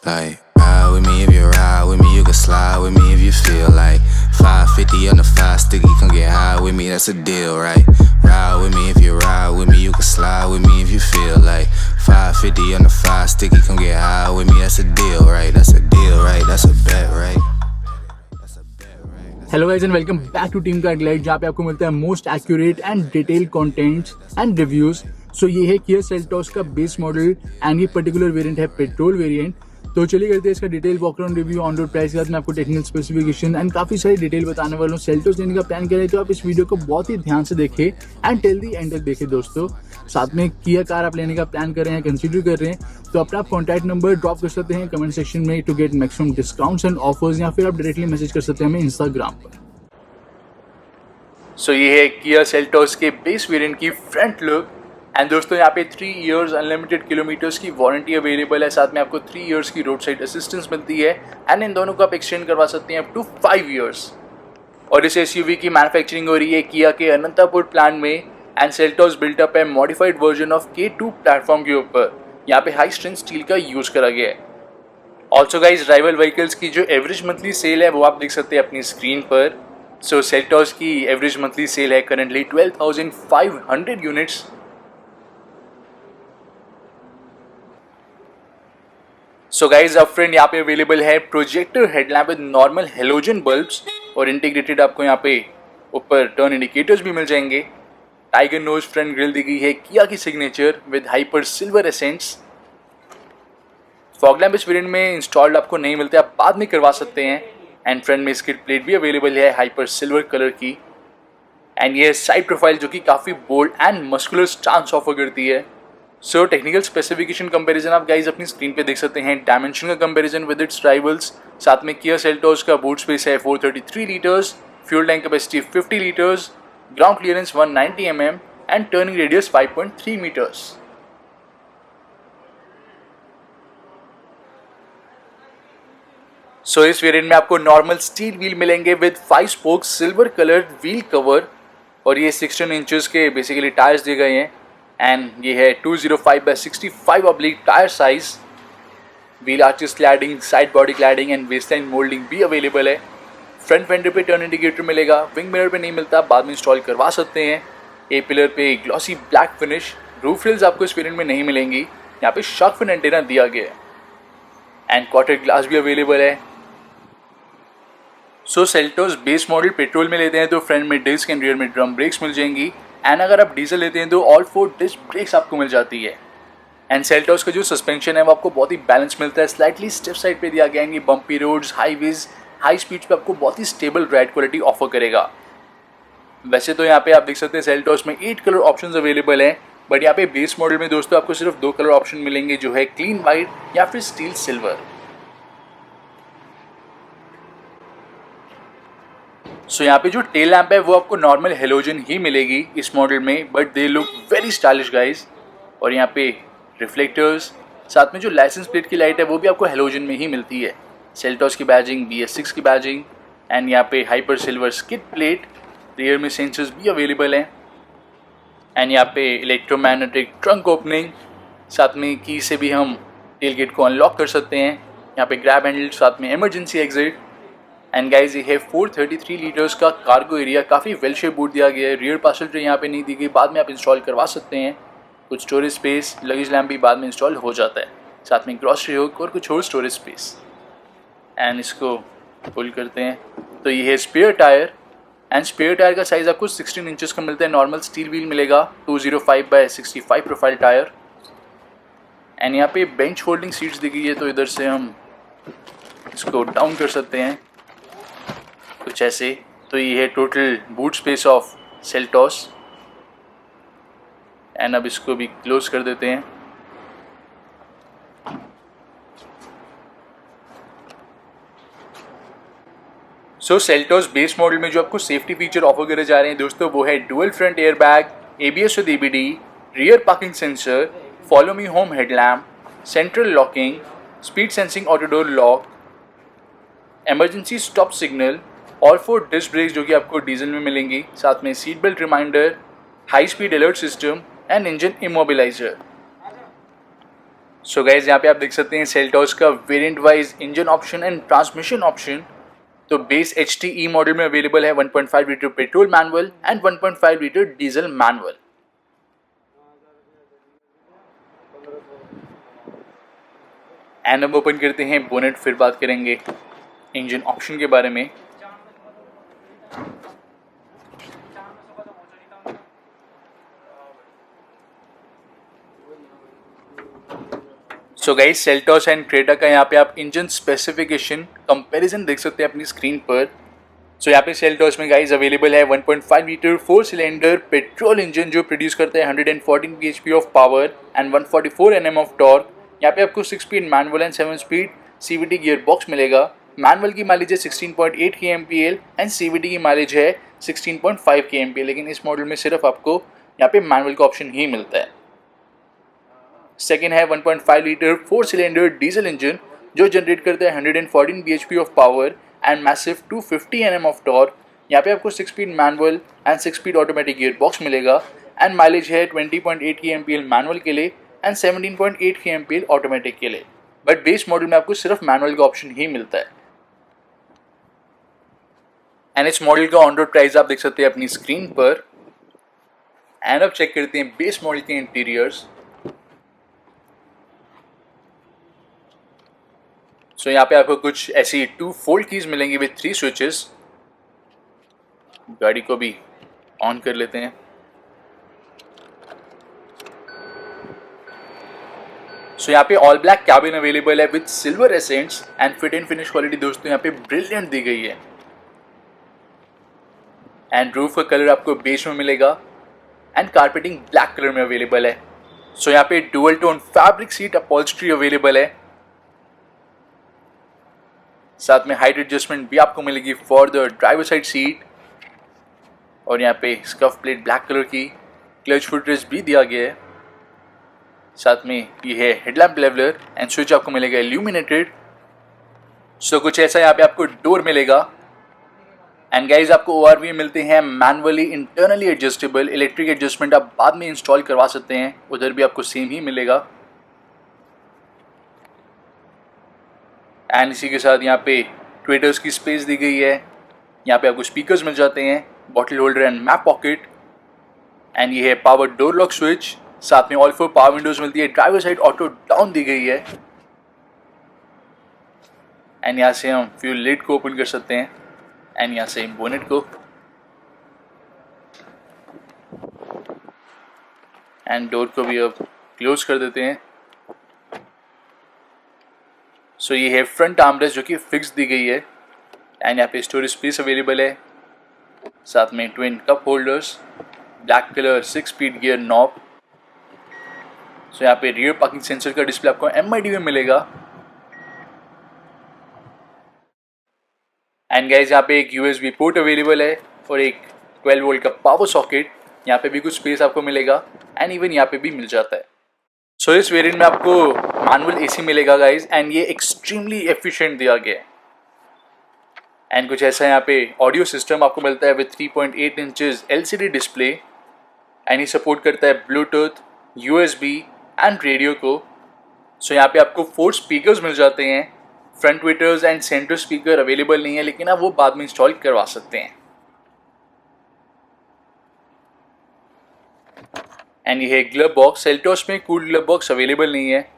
Like, ride with me if you ride with me, you can slide with me if you feel like 550 on the 5 sticky, come get high with me, that's a deal, right? Ride with me if you ride with me, you can slide with me if you feel like 550 on the 5 sticky, come get high with me, that's a deal, right? That's a deal, right? That's a bet, right? Hello guys and welcome back to team का guide, जहाँ पे आपको मिलता है most accurate and detail contents and reviews. So ये है Kia Seltos का base model and ये पर्टिकुलर वेरिएंट है पेट्रोल वेरिएंट। तो चलिए करते हैं इसका detail walkaround review, on road price के साथ मैं आपको टेक्निकल स्पेसिफिकेशन एंड काफी सारी डिटेल बताने वाला हूँ। सेल्टोस लेने का प्लान करें तो आप इस वीडियो को बहुत ही ध्यान से देखें एंड टिल दी एंड तक देखें दोस्तों। साथ में किया कार आप लेने का प्लान कर रहे हैं, कंसीडर कर रहे हैं, तो अपना आप कॉन्टैक्ट नंबर ड्रॉप कर सकते हैं कमेंट सेक्शन में to get maximum discounts and offers, या फिर आप डायरेक्टली मैसेज कर सकते हैं हमें इंस्टाग्राम पर। सो ये है किया सेल्टोस के बेस वेरिएंट की फ्रंट लुक। एंड दोस्तों यहाँ पे 3 इयर्स अनलिमिटेड किलोमीटर्स की वारंटी अवेलेबल है, साथ में आपको 3 इयर्स की रोड साइड असिस्टेंस मिलती है एंड इन दोनों को आप एक्सटेंड करवा सकते हैं अप टू 5 इयर्स। और इस एसयूवी की मैन्युफैक्चरिंग हो रही है किया के अनंतापुर प्लांट में एंड सेल्टोस बिल्टअप है modified version of K2 platform के ऊपर। यहाँ पे हाई स्ट्रेंथ स्टील का यूज करा गया है। ऑल्सो गाइज राइवल व्हीकल्स की जो एवरेज मंथली सेल है वो आप देख सकते हैं अपनी स्क्रीन पर। सो सेल्टोस की एवरेज मंथली सेल है currently 12,500 units. So guys up front यहाँ पे अवेलेबल है projector headlamp with normal halogen bulbs और इंटीग्रेटेड आपको यहाँ पे ऊपर टर्न इंडिकेटर्स भी मिल जाएंगे। टाइगर नोज फ्रंट ग्रिल दी गई है किया की signature with hyper silver essence. Fog lamp इस वेरिएंट में इंस्टॉल्ड आपको नहीं मिलते, आप बाद में करवा सकते हैं। एंड फ्रंट में स्किड प्लेट भी अवेलेबल है हाइपर सिल्वर कलर की। एंड ये साइड प्रोफाइल जो कि काफ़ी bold and muscular stance offer करती है। सो टेक्निकल स्पेसिफिकेशन कंपैरिजन आप गाइज अपनी स्क्रीन पे देख सकते हैं। डायमेंशन का कंपैरिजन विद इट्स राइवल्स, साथ में किया सेल्टोस का बूट स्पेस है 433 litres, fuel tank capacity 50 litres, ground clearance 190 mm and turning radius 5.3 metres. So इस वेरिएंट में आपको नॉर्मल स्टील व्हील मिलेंगे with 5 spokes silver coloured wheel cover और ये 16 इंचेस के बेसिकली टायर्स दिए गए हैं। एंड ये है 205/65 oblique tyre size. Wheel arches cladding, side body cladding and waistline moulding भी अवेलेबल है। फ्रंट फेंडर पे टर्न इंडिकेटर मिलेगा, विंग मिरर पे नहीं मिलता, बाद में इंस्टॉल करवा सकते हैं। ए पिलर पे glossy black finish. Roof rails आपको इस वेरिएंट में नहीं मिलेंगी, यहाँ पे शार्क फिन एंटेना दिया गया है एंड क्वार्टर ग्लास भी अवेलेबल है। सो सेल्टोस बेस मॉडल पेट्रोल में लेते हैं तो फ्रंट में डिस्क एंड रियर में ड्रम ब्रेक्स मिल जाएंगी एंड अगर आप डीजल लेते हैं तो ऑल 4 डिस्क ब्रेक्स आपको मिल जाती है। एंड सेल्टोस का जो सस्पेंशन है वो आपको बहुत ही बैलेंस मिलता है, स्लाइटली स्टिफ साइड पे दिया गया है। Bumpy roads, highways, high speeds पे आपको बहुत ही स्टेबल राइड क्वालिटी ऑफर करेगा। वैसे तो यहाँ पे आप देख सकते हैं सेल्टोस में 8 कलर ऑप्शंस अवेलेबल हैं, बट यहाँ पे बेस मॉडल में दोस्तों आपको सिर्फ 2 कलर ऑप्शन मिलेंगे, जो है क्लीन वाइट या फिर स्टील सिल्वर। सो यहाँ पे जो टेल लैम्प है वो आपको नॉर्मल हेलोजन ही मिलेगी इस मॉडल में, but they look very stylish guys. और यहाँ पे रिफ्लेक्टर्स, साथ में जो लाइसेंस प्लेट की लाइट है वो भी आपको हेलोजन में ही मिलती है। सेल्टोस की बैजिंग, BS6 की बैजिंग एंड यहाँ पे hyper silver skid plate. Rear में सेंसर्स भी अवेलेबल हैं एंड यहाँ पे इलेक्ट्रोमैग्नेटिक ट्रंक ओपनिंग, साथ में की से भी हम टेल गेट को अनलॉक कर सकते हैं। यहाँ पे ग्रैब हैंडल, साथ में इमरजेंसी एग्जिट। एंड गाइज ये है 433 लीटर्स का कार्गो एरिया, काफ़ी वेल शेप बूट दिया गया है। रियर पार्सल ट्रे यहाँ पे नहीं दी गई, बाद में आप इंस्टॉल करवा सकते हैं। कुछ स्टोरेज स्पेस, लगेज लैम्प भी बाद में इंस्टॉल हो जाता है, साथ में ग्रॉसरी हुक और कुछ और स्टोरेज स्पेस। एंड इसको पुल करते हैं तो ये है spare tyre and spare tyre का साइज़ आपको 16 इंचेस का मिलता है। नॉर्मल स्टील व्हील मिलेगा, 205/65 प्रोफाइल टायर। एंड यहाँ पे बेंच होल्डिंग सीट्स दी गई है, तो इधर से हम इसको डाउन कर सकते हैं कुछ ऐसे। तो ये है total boot space of Seltos and अब इसको भी क्लोज कर देते हैं। सो सेल्टोस बेस मॉडल में जो आपको सेफ्टी फीचर ऑफर करे जा रहे हैं दोस्तों वो है dual front air bag, ABS with EBD, rear parking sensor, follow me home headlamp, central locking, speed sensing auto door lock, emergency stop signal, all 4 disc brakes जो कि आपको डीजल में मिलेंगी, साथ में seat belt reminder, high speed alert system and engine immobiliser. So guys यहाँ पे आप देख सकते हैं सेल्टॉस का variant wise engine option and transmission option. तो बेस HTE मॉडल में अवेलेबल है 1.5 litre petrol manual and 1.5 litre diesel manual. And अब ओपन करते हैं बोनेट, फिर बात करेंगे इंजन ऑप्शन के बारे में। So guys Seltos and Creta का यहाँ पे आप इंजन स्पेसिफिकेशन कंपैरिजन देख सकते हैं अपनी स्क्रीन पर। सो यहाँ पे सेल्टॉस में गाइस अवेलेबल है 1.5 लीटर 4 सिलेंडर पेट्रोल इंजन जो प्रोड्यूस करता है 114 bhp of power and 144 Nm of torque. यहाँ पे आपको 6 speed manual and 7 speed CVT gear box मिलेगा। मैनुअल की माइलेज है 16.8 kmpl एंड CVT की माइलेज है 16.5 kmpl, लेकिन इस मॉडल में सिर्फ आपको यहाँ पे मैनुअल का ऑप्शन ही मिलता है। सेकेंड है 1.5 लीटर 4 सिलेंडर डीजल इंजन जो जनरेट करता है 114 bhp of power and massive 250 Nm of torque. यहाँ पे आपको 6 speed manual and 6 speed automatic gear box मिलेगा एंड माइलेज है 20.8 kmpl मैनुअल के लिए एंड 17.8 kmpl ऑटोमेटिक के लिए। बट बेस मॉडल में आपको सिर्फ मैनुअल का ऑप्शन ही मिलता है। एंड इस मॉडल का ऑन रोड प्राइस आप देख सकते हैं अपनी स्क्रीन पर। एंड अब चेक करते हैं बेस मॉडल के इंटीरियर्स। सो यहाँ पे आपको कुछ ऐसी 2 फोल्ड कीज मिलेंगी विद 3 स्विचेस। गाड़ी को भी ऑन कर लेते हैं। सो यहाँ पे ऑल ब्लैक कैबिन अवेलेबल है with silver ascents and fit and finish quality दोस्तों यहाँ पे ब्रिलियंट दी गई है। एंड रूफ का कलर आपको बेज में मिलेगा एंड कारपेटिंग ब्लैक कलर में अवेलेबल है। सो यहाँ पे dual tone fabric seat upholstery available है। साथ में हाइट एडजस्टमेंट भी आपको मिलेगी for the driver side seat. और यहाँ पे स्कफ प्लेट ब्लैक कलर की, क्लच फुटरेस्ट भी दिया गया है। साथ में ये है हेडलैम्प लेवलर एंड स्विच आपको मिलेगा इल्यूमिनेटेड। सो कुछ ऐसा यहाँ पे आपको डोर मिलेगा। एंड गाइज आपको ORV मिलते हैं manually internally adjustable. Electric adjustment आप बाद में इंस्टॉल करवा सकते हैं, उधर भी आपको सेम ही मिलेगा। एंड इसी के साथ यहाँ पे ट्विटर्स की स्पेस दी गई है। यहाँ पे आपको स्पीकर्स मिल जाते हैं, bottle holder and map pocket. And ये है पावर डोर लॉक स्विच। साथ में ऑल 4 पावर विंडोज मिलती है। Driver side auto down the गई है। एंड यहाँ से हम फ्यूल लिड को ओपन कर सकते हैं एंड यहाँ से बोनेट को। एंड डोर को भी अब क्लोज कर देते हैं। सो ये है फ्रंट आर्मरेस्ट जो कि फिक्स दी गई है। एंड यहाँ पे स्टोरेज स्पेस अवेलेबल है। साथ में twin cup holders, black colour 6 speed gear knob. So यहाँ पे रियर पार्किंग सेंसर का डिस्प्ले आपको MID में मिलेगा। एंड गाइज यहाँ पे एक USB पोर्ट अवेलेबल है और एक 12 वोल्ट का पावर सॉकेट। यहाँ पे भी कुछ स्पेस आपको मिलेगा एंड इवन यहाँ पे भी मिल जाता है। सो इस वेरिएंट में आपको मैनुअल AC मिलेगा गाइज एंड ये एक्सट्रीमली एफिशिएंट दिया गया है। एंड कुछ ऐसा यहाँ पे ऑडियो सिस्टम आपको मिलता है with 3.8 inches LCD display. And ये सपोर्ट करता है ब्लूटूथ, USB एंड रेडियो को। सो यहाँ पे आपको 4 स्पीकर्स मिल जाते हैं। Front tweeters and centre speaker available नहीं है, लेकिन आप वो बाद में इंस्टॉल करवा सकते हैं। एंड ये है ग्लव बॉक्स। सेल्टॉस में कूल ग्लव बॉक्स अवेलेबल नहीं है।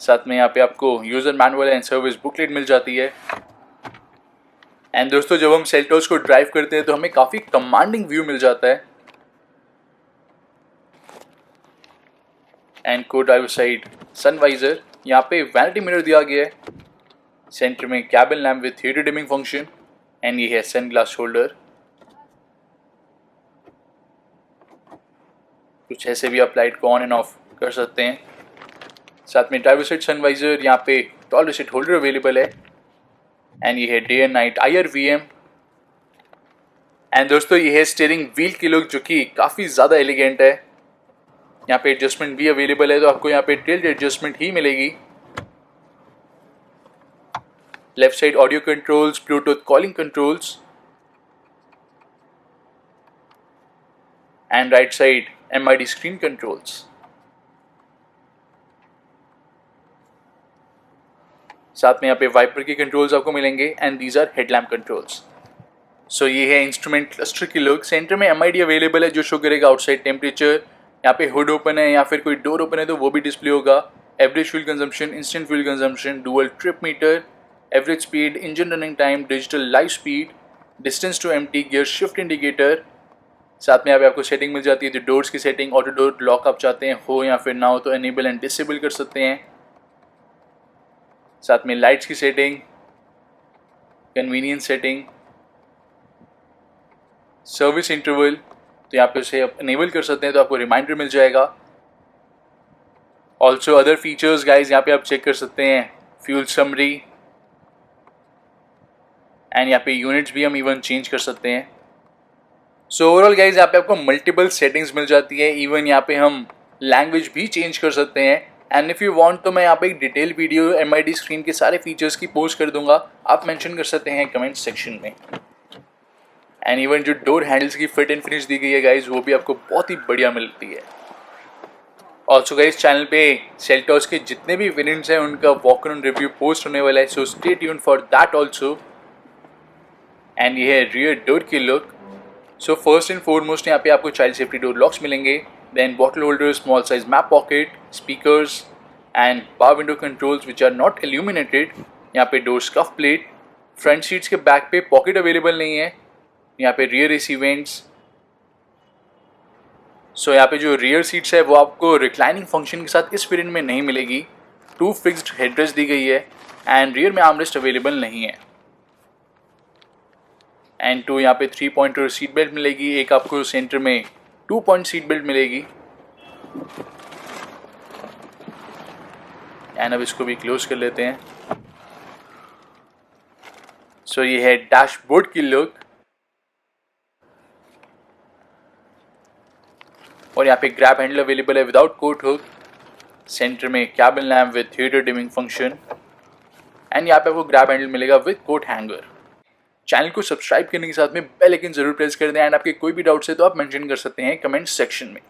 साथ में यहाँ पे आपको user manual and service booklet मिल जाती है। एंड दोस्तों जब हम सेल्टॉस को ड्राइव करते हैं तो हमें काफ़ी कमांडिंग व्यू मिल जाता है। एंड को ड्राइवर साइड सनवाइजर, यहाँ पे वैनिटी मिरर दिया गया है। सेंटर में cabin lamp with theatre dimming function. And ये है सन ग्लास होल्डर। कुछ ऐसे भी आप लाइट को ऑन एंड ऑफ कर सकते हैं। साथ में ड्राइवर साइड सनवाइजर, यहाँ पे टॉल रिसेट होल्डर अवेलेबल है। एंड ये है day and night IR/VM। And दोस्तों ये है स्टीयरिंग व्हील की लुक जो कि काफ़ी ज़्यादा एलिगेंट है। यहाँ पे एडजस्टमेंट भी अवेलेबल है, तो आपको यहाँ पे टिल्ट एडजस्टमेंट ही मिलेगी। Left side audio controls, Bluetooth calling controls and right side MID screen controls. साथ में यहाँ पे वाइपर के कंट्रोल्स आपको मिलेंगे and these are headlamp controls. So ये है इंस्ट्रूमेंट क्लस्टर की लुक। सेंटर में MID अवेलेबल है जो शो करेगा आउटसाइड टेम्परेचर। यहाँ पे हुड ओपन है या फिर कोई डोर ओपन है तो वो भी डिस्प्ले होगा। Average fuel consumption, instant fuel consumption, dual trip meter, average speed, engine running time, digital life speed, distance to empty, gear shift indicator. साथ में यहाँ पे आपको सेटिंग मिल जाती है, जो डोर्स की सेटिंग, ऑटो डोर लॉक आप चाहते हैं हो या फिर ना हो तो एनेबल एंड डिसेबल कर सकते हैं। साथ में लाइट्स की setting, convenience setting, service interval, तो यहाँ पे उसे आप इनेबल कर सकते हैं तो आपको रिमाइंडर मिल जाएगा। ऑल्सो अदर फीचर्स गाइज यहाँ पे आप चेक कर सकते हैं, फ्यूल समरी एंड यहाँ पे यूनिट्स भी हम इवन चेंज कर सकते हैं। सो ओवरऑल गाइज यहाँ पे आपको मल्टीपल सेटिंग्स मिल जाती है, इवन यहाँ पे हम लैंग्वेज भी चेंज कर सकते हैं। एंड इफ़ यू वांट तो मैं यहाँ पे एक डिटेल वीडियो MID स्क्रीन के सारे फीचर्स की पोस्ट कर दूंगा, आप मेंशन कर सकते हैं कमेंट सेक्शन में। एंड इवन जो डोर हैंडल्स की फिट एंड फिनिश दी गई है गाइज वो भी आपको बहुत ही बढ़िया मिलती है। ऑल्सो गाइज चैनल पे सेल्टॉस के जितने भी वेरिएंट्स हैं उनका वॉक अराउंड रिव्यू पोस्ट होने वाला है, so stay tuned for that also. And ये है रियर डोर की look. So first and foremost यहाँ पे आपको चाइल्ड सेफ्टी डोर लॉक्स मिलेंगे, then bottle holder, small size map pocket, speakers and power window controls which are not illuminated. यहाँ पे door scuff plate, front seats के back पे pocket available नहीं है, यहाँ पे रियर AC वेंट्स। सो यहाँ पे जो रियर सीट्स है वो आपको रिक्लाइनिंग फंक्शन के साथ इस वेरिएंट में नहीं मिलेगी। 2 फिक्स्ड हेडरेस्ट दी गई है एंड रियर में आर्मरेस्ट अवेलेबल नहीं है। एंड 2 यहाँ पे 3 पॉइंट सीट बेल्ट मिलेगी, एक आपको सेंटर में 2 पॉइंट सीट बेल्ट मिलेगी। एंड अब इसको भी क्लोज कर लेते हैं। सो ये है डैशबोर्ड की लुक। और यहाँ पे ग्रैब हैंडल अवेलेबल है विदाउट कोट हुक, सेंटर में cabin lamp with theatre dimming function and यहाँ पे आपको ग्रैब हैंडल मिलेगा विद कोट हैंगर। चैनल को सब्सक्राइब करने के साथ में बेल आइकन जरूर प्रेस कर दें एंड आपके कोई भी डाउट्स है तो आप मेंशन कर सकते हैं कमेंट सेक्शन में।